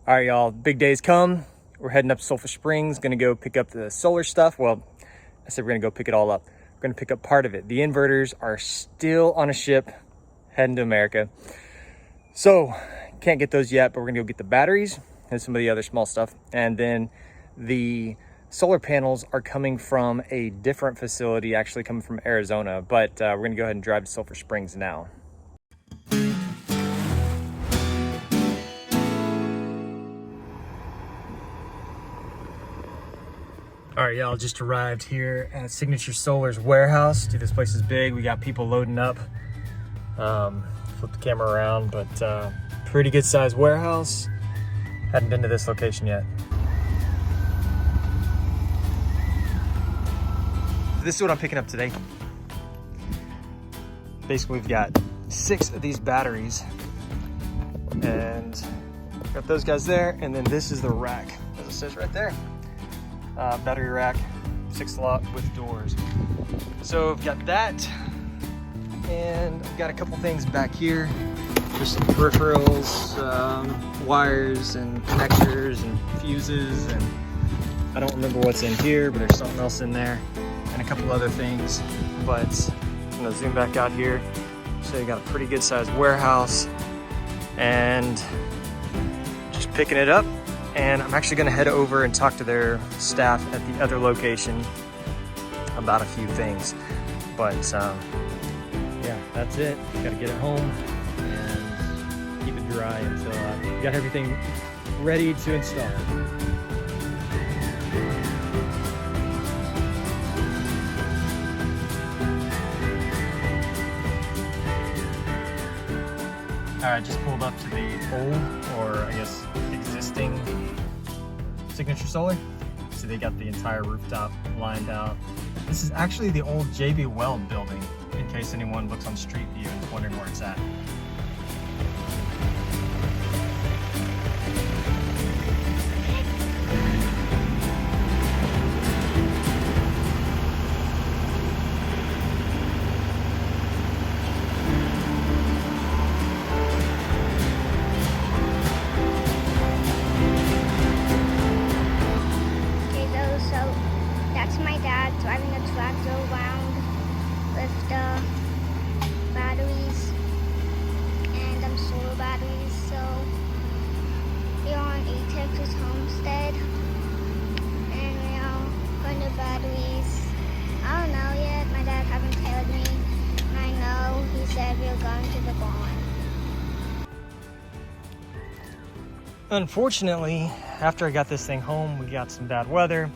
All right, y'all, big days come. We're heading up to Sulphur Springs, gonna go pick up the solar stuff. Well, I said we're gonna go pick it all up. We're gonna pick up part of it. The inverters are still on a ship heading to America. So, can't get those yet, but we're gonna go get the batteries and some of the other small stuff. And then the solar panels are coming from a different facility, actually coming from Arizona, but we're gonna go ahead and drive to Sulphur Springs now. All right, y'all, just arrived here at Signature Solar's warehouse. Dude, this place is big. We got people loading up. Flip the camera around, but pretty good sized warehouse. Hadn't been to this location yet. This is what I'm picking up today. Basically, we've got 6 of these batteries, and got those guys there, and then this is the rack, as it says right there. Battery rack, 6-slot with doors. So I've got that, and I've got a couple things back here. There's some peripherals, wires and connectors and fuses, and I don't remember what's in here, but there's something else in there, and a couple other things. But I'm gonna zoom back out here. So you got a pretty good sized warehouse, and just picking it up. And I'm actually gonna head over and talk to their staff at the other location about a few things. But yeah, that's it. Gotta get it home and keep it dry until I got everything ready to install. I just pulled up to the old, or I guess existing, Signature Solar. So they got the entire rooftop lined out. This is actually the old JB Weld building, in case anyone looks on Street View and is wondering where it's at. Driving a tractor around with the batteries and solar batteries. So we're on a Texas Homestead, and we're all putting the batteries. I don't know yet. My dad haven't told me. I know he said we're going to the barn. Unfortunately, after I got this thing home, we got some bad weather.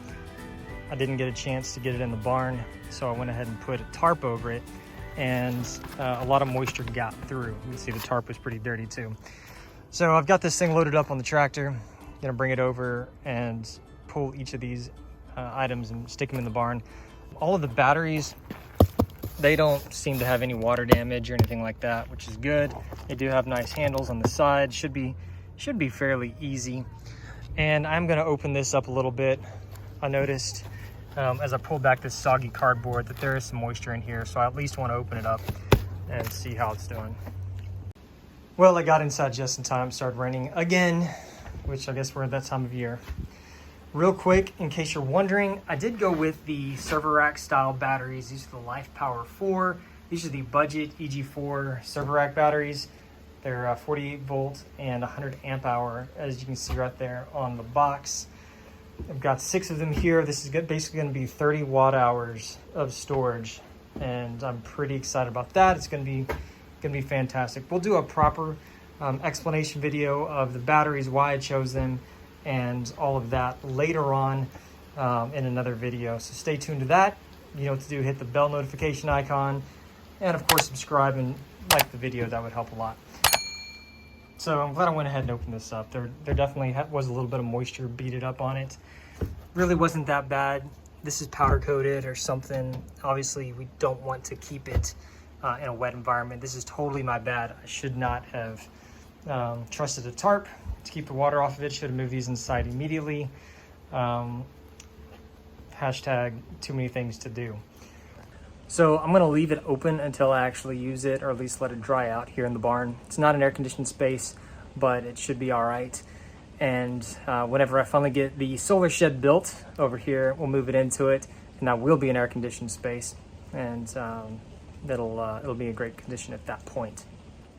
I didn't get a chance to get it in the barn, so I went ahead and put a tarp over it, and a lot of moisture got through. You can see the tarp was pretty dirty too. So I've got this thing loaded up on the tractor. Gonna bring it over and pull each of these items and stick them in the barn. All of the batteries, they don't seem to have any water damage or anything like that, which is good. They do have nice handles on the side. Should be fairly easy. And I'm gonna open this up a little bit. I noticed as I pulled back this soggy cardboard that there is some moisture in here, so I at least want to open it up and see how it's doing. Well, I got inside just in time, started raining again, which I guess we're at that time of year. Real quick, in case you're wondering, I did go with the server rack style batteries. These are the LifePower 4. These are the budget EG4 server rack batteries. They're 48 volt and 100 amp hour, as you can see right there on the box. I've got 6 of them here. This is basically going to be 30 watt hours of storage, and I'm pretty excited about that. It's going to be fantastic. We'll do a proper explanation video of the batteries, why I chose them, and all of that later on in another video. So stay tuned to that. You know what to do. Hit the bell notification icon, and of course subscribe and like the video. That would help a lot. So I'm glad I went ahead and opened this up. There definitely was a little bit of moisture beaded up on it. Really wasn't that bad. This is powder coated or something. Obviously, we don't want to keep it in a wet environment. This is totally my bad. I should not have trusted a tarp to keep the water off of it. Should have moved these inside immediately. Hashtag too many things to do. So I'm gonna leave it open until I actually use it, or at least let it dry out here in the barn. It's not an air-conditioned space, but it should be all right. And whenever I finally get the solar shed built over here, we'll move it into it, and that will be an air-conditioned space, and it'll be a great condition at that point.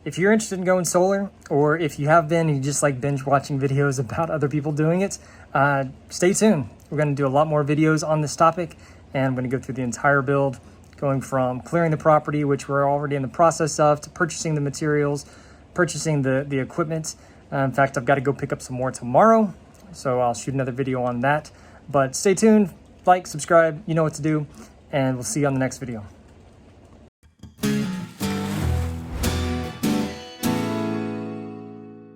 If you're interested in going solar, or if you have been and you just like binge watching videos about other people doing it, stay tuned. We're going to do a lot more videos on this topic, and I'm going to go through the entire build, going from clearing the property, which we're already in the process of, to purchasing the materials, purchasing the equipment. In fact, I've got to go pick up some more tomorrow, so I'll shoot another video on that. But stay tuned, like, subscribe, you know what to do, and we'll see you on the next video.